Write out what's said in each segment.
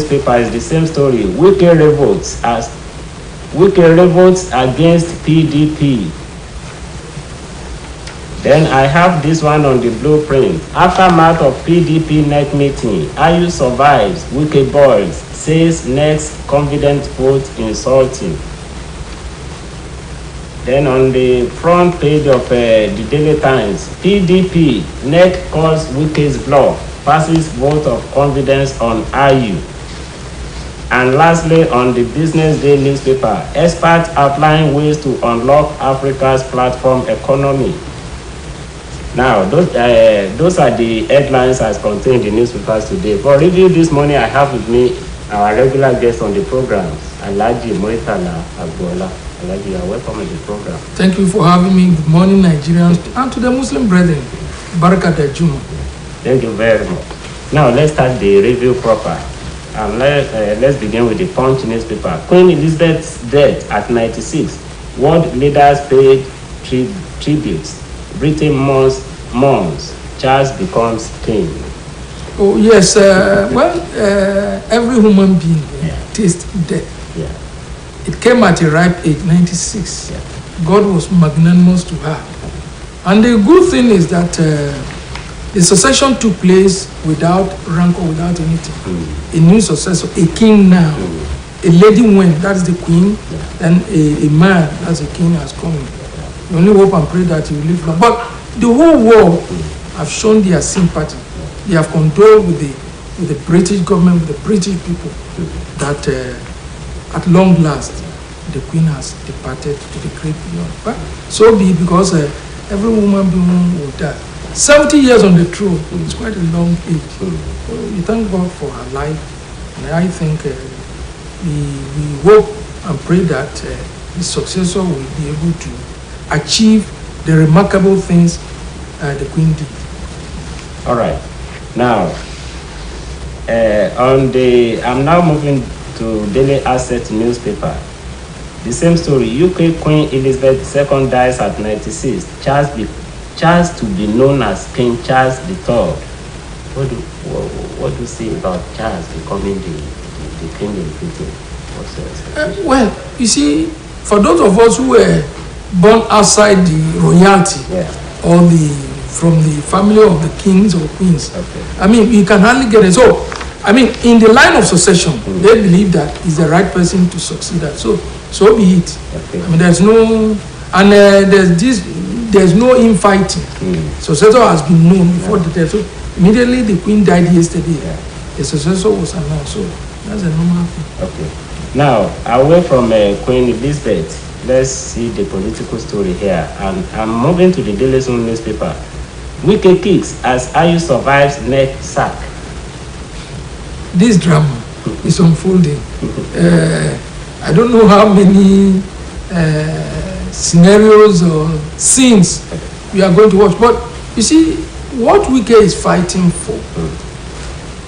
newspaper is the same story. Wicked revolts against PDP. Then I have this one on the blueprint. Aftermath of PDP NEC meeting, IU survives, wicked boys, says next confident vote insulting. Then on the front page of the Daily Times, PDP NEC calls Wike's bluff, passes vote of confidence on IU. And lastly, on the Business Day newspaper, experts outline ways to unlock Africa's platform economy. Now, those are the headlines as contained in the newspapers today. For review this morning, I have with me our regular guest on the program, Alhaji Muritala Agbola. Alhaji, you are welcome to the program. Thank you for having me. Good morning, Nigerians, and to the Muslim brethren. Barakat Juma. Thank you very much. Now, let's start the review proper. And let's begin with the Punch newspaper. Queen Elizabeth's death at 96. World leaders paid tributes. Britain mourns. Charles becomes king. Oh yes. Every human being tastes death. Yeah. It came at a ripe age, 96. Yeah. God was magnanimous to her. And the good thing is that the succession took place without rank or without anything. A new successor, a king now. A lady went, that's the queen. Then a man, that's a king, has come in. We only hope and pray that he will live long. But the whole world have shown their sympathy. They have condoled with the British government, with the British people, that at long last, the queen has departed to the great beyond. But so be it, because every woman being will die. 70 years on the throne is quite a long age. So we thank God for her life. And I think we hope and pray that the successor will be able to achieve the remarkable things the queen did. All right. Now, I'm now moving to Daily Asset newspaper. The same story. UK Queen Elizabeth II dies at 96. Charles to be known as King Charles III. What do you say about Charles becoming the king in Britain? Well, you see, for those of us who were born outside the royalty, or from the family of the kings or queens, I mean, you can hardly get it. So, I mean, in the line of succession, they believe that he's the right person to succeed that. So be it. I mean, there's no, and there's no infighting. Successor has been known before the death. So immediately the queen died yesterday. The successor was announced. So that's a normal thing. Okay. Now, away from Queen Elizabeth, let's see the political story here. And I'm moving to the Daily Sun newspaper. Wicked kicks as IU survives NEC sack. This drama is unfolding. I don't know how many scenarios or scenes we are going to watch, but you see, what Wike is fighting for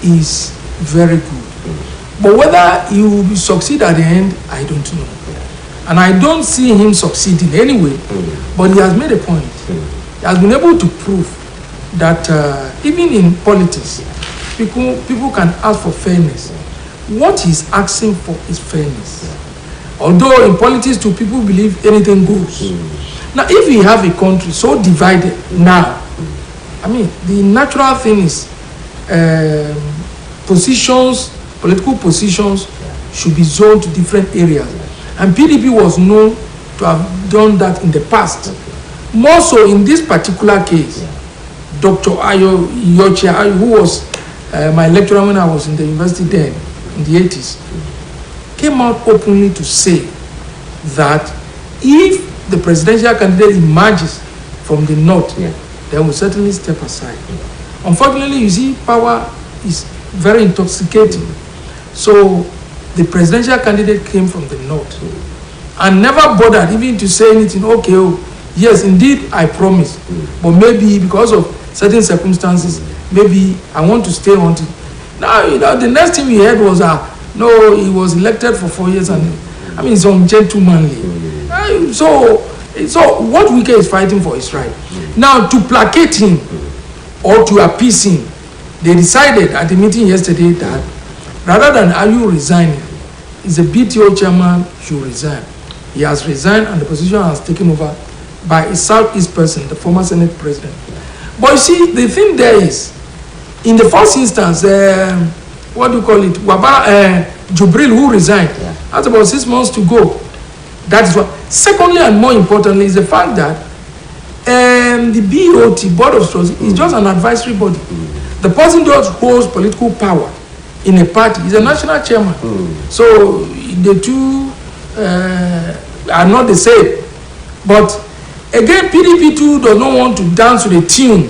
is very good. But whether he will succeed at the end, I don't know. And I don't see him succeeding anyway, but he has made a point. He has been able to prove that even in politics, people can ask for fairness. What he's asking for is fairness. Although in politics too, people believe anything goes. Now, if we have a country so divided now, I mean, the natural thing is political positions should be zoned to different areas. And PDP was known to have done that in the past. More so in this particular case, Dr. Ayo Yoche, who was my lecturer when I was in the university then, in the 80s, came out openly to say that if the presidential candidate emerges from the north, they will certainly step aside. Unfortunately, you see, power is very intoxicating. So the presidential candidate came from the north and never bothered even to say anything. Okay, yes, indeed, I promise. But maybe because of certain circumstances, maybe I want to stay on it. Now, the next thing we heard was, no, he was elected for 4 years, and I mean, it's ungentlemanly. So what Wike is fighting for is right. Now, to placate him or to appease him, they decided at the meeting yesterday that rather than Ayu resigning, is the BTO chairman should resign. He has resigned and the position has taken over by a Southeast person, the former Senate president. But you see, the thing there is, in the first instance, what do you call it? Jubril, who resigned, that's about 6 months to go. That is what. Secondly, and more importantly, is the fact that the BOT, Board of Trustees, is just an advisory body. The person that holds political power in a party is a national chairman. So the two are not the same. But again, PDP too does not want to dance to the tune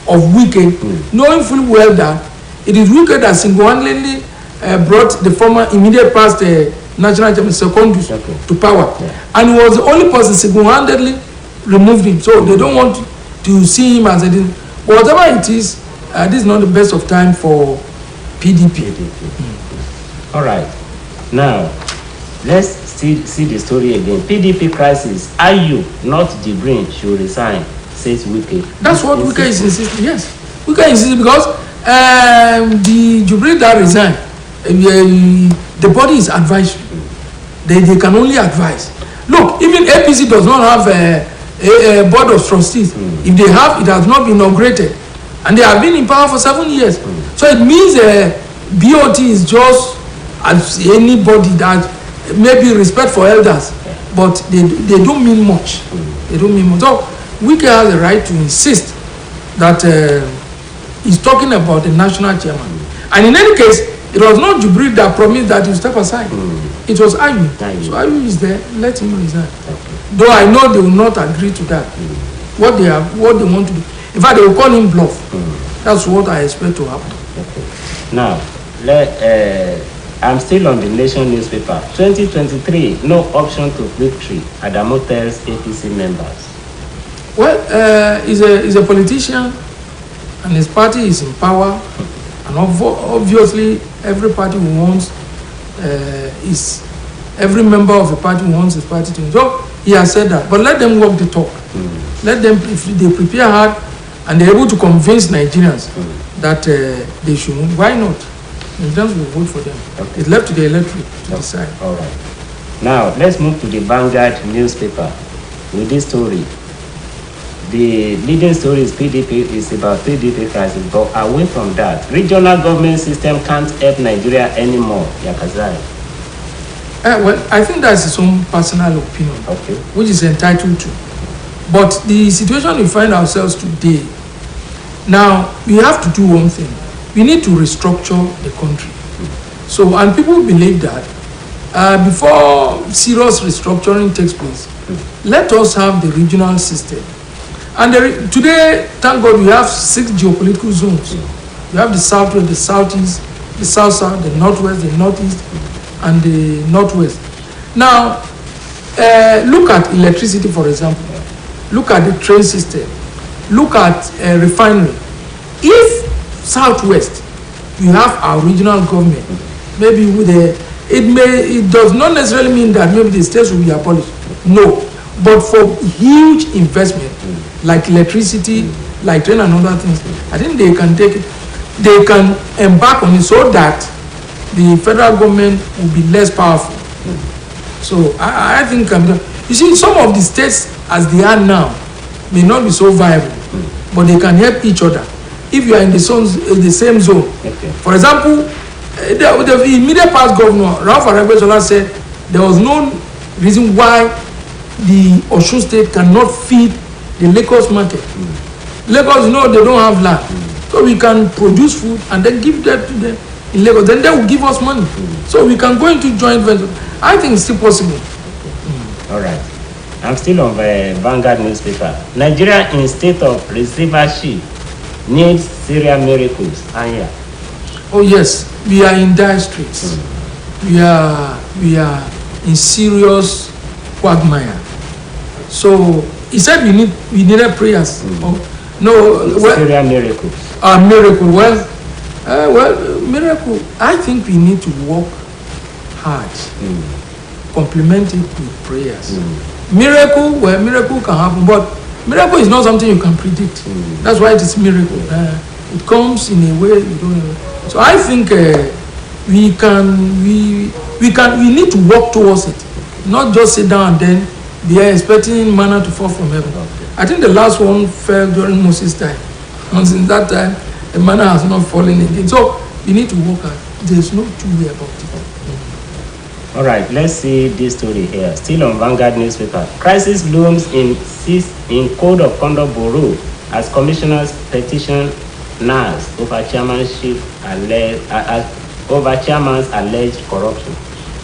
of Wike, knowing fully well that it is Wike that single-handedly brought the former immediate past national chairman Secondus to power. And he was the only person single-handedly removed him. So they don't want to see him as a... Whatever it is, this is not the best of time for PDP. All right. Now, let's see the story again. PDP crisis. Ayu, not Tribune, should resign, says Wike. That's what Wike is insisting. Yes. Wike is insisting because the Jubril that resigned, the body is advisory. They can only advise. Look, even APC does not have a board of trustees. If they have, it has not been inaugurated. And they have been in power for 7 years. So it means BOT is just as anybody that maybe respect for elders, but they don't mean much. They don't mean much. So Wike has the right to insist that he's talking about the national chairman. And in any case, it was not Jubril that promised that he would step aside. It was Ayu. So Ayu is there, let him resign. Though I know they will not agree to that. What they want to do. In fact, they will call him bluff. That's what I expect to happen. Now, I'm still on the Nation newspaper. 2023, no option to victory. Adamo tells APC members. Well, he's a politician, and his party is in power, and obviously every party wants every member of the party wants his party to. So he has said that, but let them walk the talk. Let them, if they prepare hard and they're able to convince Nigerians that they should, why not? Nigerians will vote for them. It's left to the electorate to decide. All right. Now let's move to the Vanguard newspaper with this story. The leading story is about PDP crisis, but away from that, regional government system can't help Nigeria anymore. Yakazai. Well, I think that's his own personal opinion, which is entitled to. But the situation we find ourselves today, now we have to do one thing. We need to restructure the country. So, and people believe that before serious restructuring takes place, let us have the regional system. And today, thank God, we have 6 geopolitical zones. We have the southwest, the southeast, the south-south, the northwest, the northeast, and the northwest. Now, look at electricity, for example. Look at the train system. Look at refinery. If southwest, you have our regional government, maybe with it does not necessarily mean that maybe the states will be abolished. No, but for huge investment, like electricity, like train and other things, I think they can take it. They can embark on it so that the federal government will be less powerful. So I think you see, some of the states as they are now may not be so viable, but they can help each other if you are in the same zone. For example, the immediate past governor Ralph Aregbesola said there was no reason why the Osun state cannot feed the Lagos market. Lagos, they don't have land, so we can produce food and then give that to them in Lagos. Then they will give us money, so we can go into joint venture. I think it's still possible. All right. I'm still on the Vanguard newspaper. Nigeria in state of receivership needs serial miracles. Anya. Oh yes, we are in dire straits. We are in serious quagmire. So he said we needed prayers. Serial miracles. Miracle. Well, miracle. I think we need to work hard. Complement it with prayers. Miracle, well, miracle can happen, but miracle is not something you can predict. That's why it is miracle. It comes in a way you don't know. So I think we need to work towards it, not just sit down and then be expecting manna to fall from heaven. I think the last one fell during Moses' time, and since that time the manna has not fallen again. So we need to work hard. There's no two way about it. All right, let's see this story here. Still on Vanguard newspaper. Crisis looms in Code of Conduct Bureau as commissioners petition NAS over chairman's alleged corruption.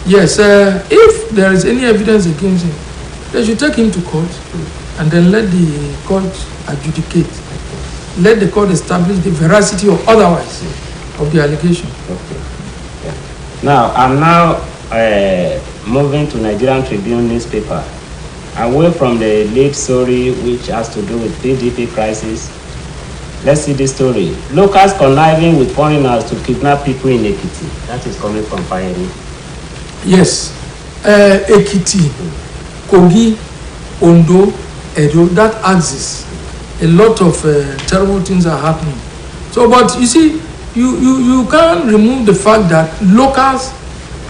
Yes, if there is any evidence against him, they should take him to court and then let the court adjudicate. Let the court establish the veracity or otherwise of the allegation. Okay. Yeah. Now, I'm moving to Nigerian Tribune newspaper. Away from the lead story which has to do with PDP crisis, let's see this story. Locals conniving with foreigners to kidnap people in Ekiti. That is coming from Pioneer. Yes. Ekiti, Kogi, Ondo, Edo, that axis. A lot of terrible things are happening. So, but you see, you can't remove the fact that locals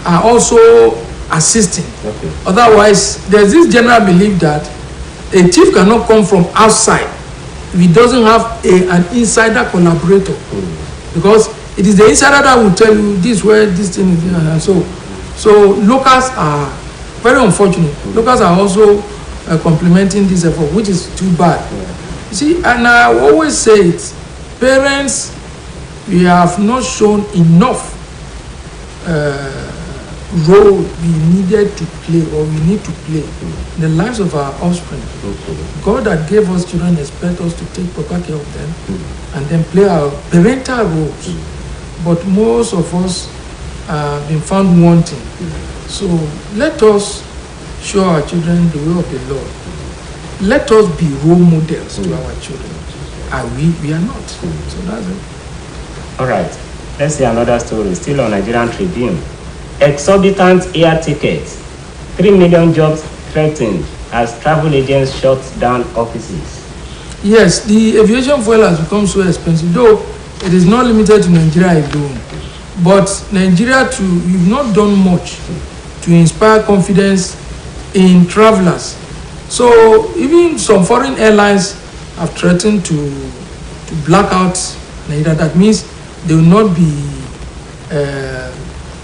are also assisting. Okay. Otherwise, there's this general belief that a chief cannot come from outside if he doesn't have an insider collaborator. Because it is the insider that will tell you this where this thing is. And so locals are very unfortunate. Locals are also complementing this effort, which is too bad. You see, and I always say it, parents, we have not shown enough role we needed to play or we need to play in the lives of our offspring. God that gave us children expects us to take proper care of them and then play our parental roles. But most of us have been found wanting. So let us show our children the way of the Lord. Let us be role models to our children. Are we? We are not. So that's it. All right. Let's see another story. Still on Nigerian Tribune. Exorbitant air tickets. 3 million jobs threatened as travel agents shut down offices. Yes, the aviation fuel has become so expensive, though it is not limited to Nigeria alone. But Nigeria too, we've not done much to inspire confidence in travelers. So even some foreign airlines have threatened to black out Nigeria. That means they will not be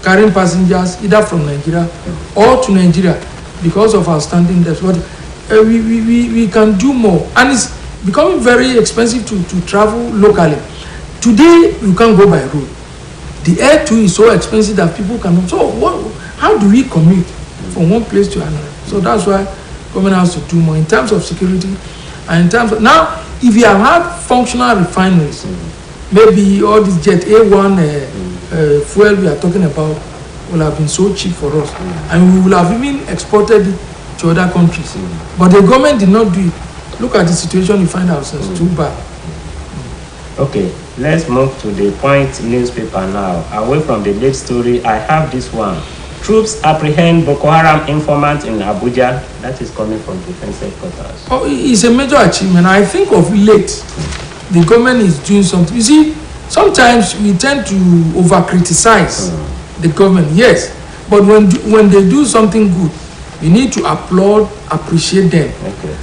carrying passengers either from Nigeria or to Nigeria because of our standing debts. But we can do more, and it's becoming very expensive to travel locally. Today you can't go by road. The air too is so expensive that people cannot. So how do we commute from one place to another? So that's why government has to do more in terms of security and in terms of now. If you have had functional refineries, maybe all this Jet A1 fuel we are talking about will have been so cheap for us, and we will have even exported it to other countries. But the government did not do it. Look at the situation we find ourselves. Too bad. Okay, let's move to the Point newspaper now. Away from the lead story, I have this one. Troops apprehend Boko Haram informant in Abuja. That is coming from defense headquarters. Oh, it's a major achievement. I think of late, the government is doing something. You see, sometimes we tend to over-criticize the government, yes. But when they do something good, we need to applaud, appreciate them. Okay.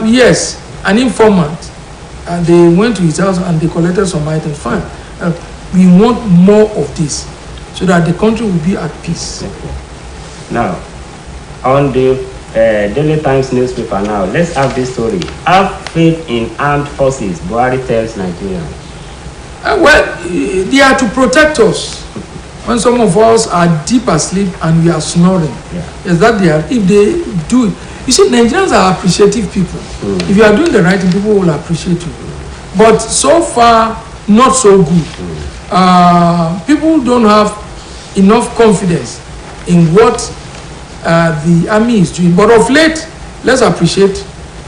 Yes, an informant. They went to his house and they collected some items. Fine. We want more of this so that the country will be at peace. Okay. Now, on the Daily Times newspaper now, let's have this story. Have faith in armed forces, Buhari tells Nigerians. Well, they are to protect us. When some of us are deep asleep and we are snoring, is that they are, if they do it. You see, Nigerians are appreciative people. If you are doing the right thing, people will appreciate you. But so far, not so good. People don't have enough confidence in what the army is doing. But of late, let's appreciate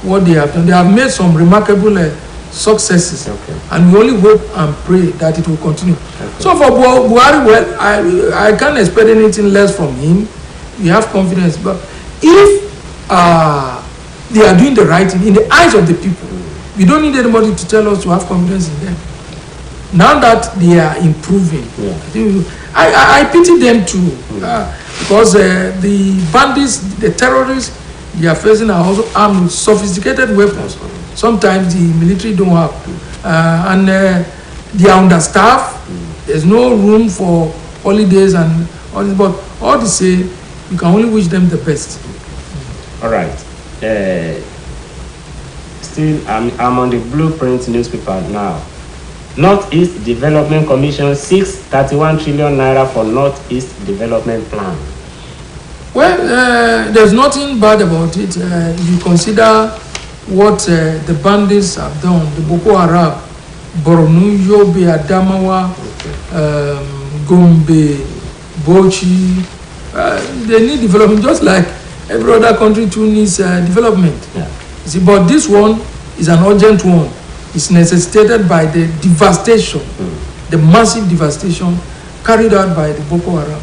what they have done. They have made some remarkable successes, and we only hope and pray that it will continue. So for Buhari, well, I can't expect anything less from him. We have confidence. But if they are doing the right thing in the eyes of the people, we don't need anybody to tell us to have confidence in them. Now that they are improving, I pity them too, because the bandits, the terrorists they are facing are also armed with sophisticated weapons. Sometimes the military don't have, and they are understaffed. There's no room for holidays and all this, but all the same, you can only wish them the best. All right. Still, I'm on the Blueprint newspaper now. Northeast Development Commission seeks 31 trillion naira for Northeast Development Plan. Well, there's nothing bad about it. You consider what the bandits have done, the Boko Haram, Borno, Yobe, Adamawa, Gombe, Bauchi. They need development just like every other country too needs development. Yeah. You see, but this one is an urgent one. It's necessitated by the devastation, the massive devastation carried out by the Boko Haram.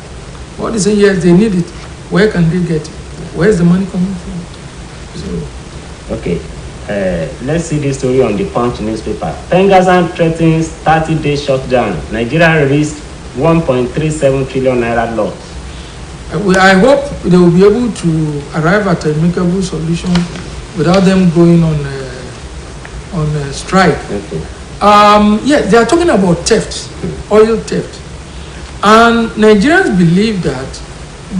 What they say, yes, they need it. Where can they get it? Where is the money coming from? So, okay, let's see this story on the Punch newspaper. Pengazan threatens 30-day shutdown. Nigeria risked 1.37 trillion naira loss. I hope they will be able to arrive at a amicable solution without them going on strike. Okay. Yeah, they are talking about theft, oil theft. And Nigerians believe that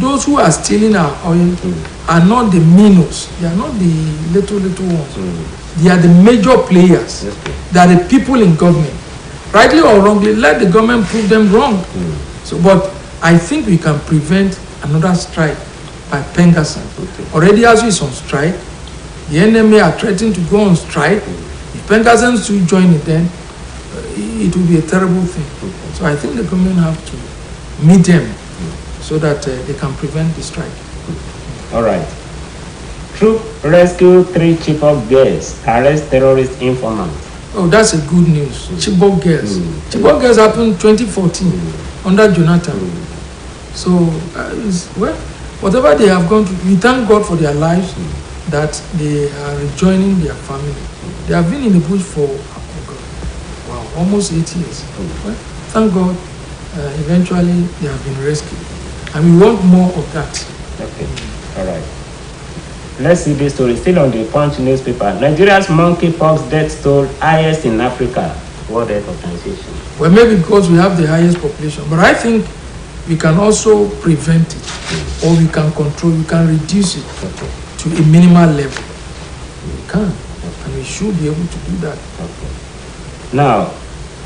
those who are stealing our oil are not the minnows. They are not the little ones. They are the major players. They are the people in government. Rightly or wrongly, let the government prove them wrong. So, but I think we can prevent another strike by Pengasan. Already as is on strike, the NMA are threatening to go on strike. If Pengasan should join it, then it will be a terrible thing. So I think the government have to meet them so that they can prevent the strike. All right. Troop rescue 3 Chibok girls, arrest terrorist informant. Oh, that's a good news. Chibok girls. Chibok girls happened 2014 under Jonathan. So, well, whatever they have gone through, we thank God for their lives, that they are rejoining their family. They have been in the bush for almost 8 years. Well, thank God, eventually they have been rescued. And we want more of that. Okay, all right. Let's see this story. Still on the Punch newspaper. Nigeria's monkeypox death toll highest in Africa. World Health Organization. Well, maybe because we have the highest population. But I think we can also prevent it. Or we can control, we can reduce it to a minimal level. We can. And we should be able to do that. Okay. Now,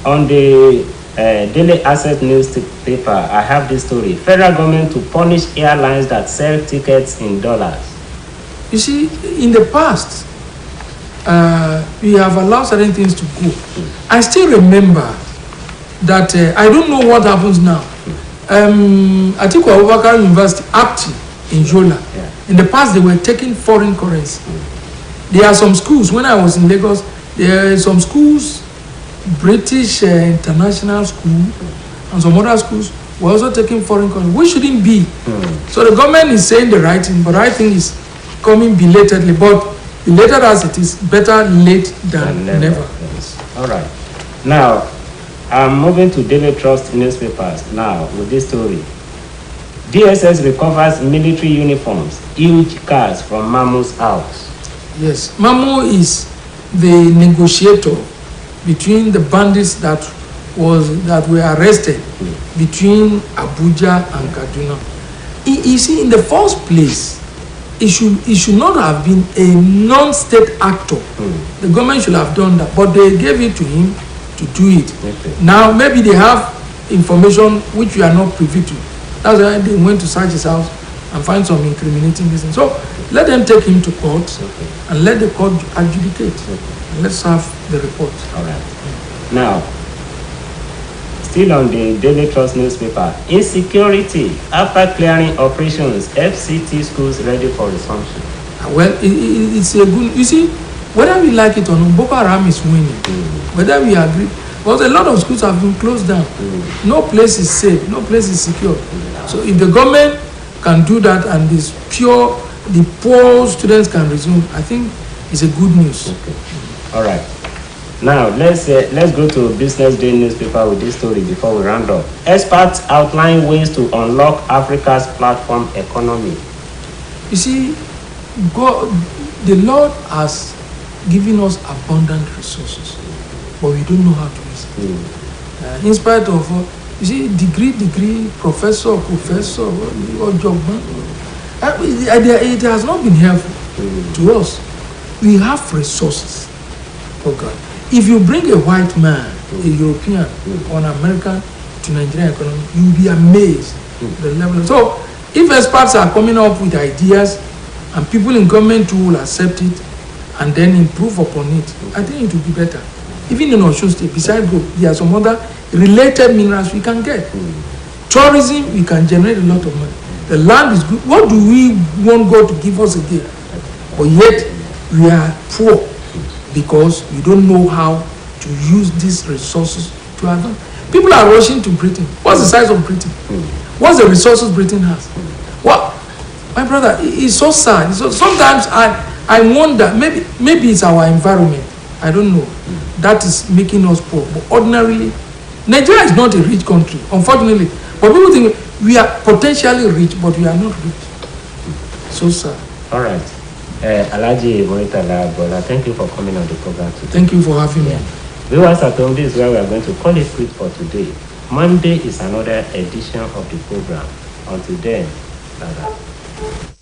on the Daily Asset newspaper, I have this story. Federal government to punish airlines that sell tickets in dollars. You see, in the past, we have allowed certain things to go. I still remember that, I don't know what happens now. Atiku Abubakar University, APTI, in Jola, in the past they were taking foreign currency. There are some schools, when I was in Lagos, there are some schools, British International School, and some other schools were also taking foreign currency. We shouldn't be. So the government is saying the right thing, but I think it's coming belatedly. But belated as it is, better late than never. Yes. All right. Now, I'm moving to Daily Trust newspapers now with this story. DSS recovers military uniforms, huge cars from Mamu's house. Yes, Mamu is the negotiator between the bandits that were arrested between Abuja and Kaduna. You see, in the first place, it should not have been a non-state actor. The government should have done that, but they gave it to him to do it. Now, maybe they have information which we are not privy to. That's why they went to search his house and find some incriminating things. So let them take him to court and let the court adjudicate. And let's have the report. All right. Now, still on the Daily Trust newspaper, insecurity after clearing operations, FCT schools ready for resumption. Well, it's a good. You see, whether we like it or not, Boko Haram is winning. Whether we agree, because a lot of schools have been closed down. No place is safe. No place is secure. So if the government can do that and the poor students can resume, I think it's a good news. All right. Now, let's go to Business Day newspaper with this story before we round up. Experts outline ways to unlock Africa's platform economy. You see, God, the Lord has given us abundant resources, but we don't know how to use it. In spite of, you see, degree, professor, or job, it has not been helpful to us. We have resources. Oh God. If you bring a white man, a European, or an American to Nigerian economy, you will be amazed the level. So, if experts are coming up with ideas and people in government will accept it and then improve upon it, I think it will be better. Even in Osun State, besides gold, there are some other related minerals we can get. Tourism, we can generate a lot of money. The land is good. What do we want God to give us again? But yet, we are poor because we don't know how to use these resources to advance. People are rushing to Britain. What's the size of Britain? What's the resources Britain has? What? My brother, it's so sad. So sometimes I wonder, maybe it's our environment. I don't know. That is making us poor. But ordinarily, Nigeria is not a rich country, unfortunately. But people think we are potentially rich, but we are not rich. So sad. All right. Alhaji Muritala Bola, thank you for coming on the program today. Thank you for having me. Viewers at home, this is where we are going to call it quits for today. Monday is another edition of the program. Until then, bye-bye.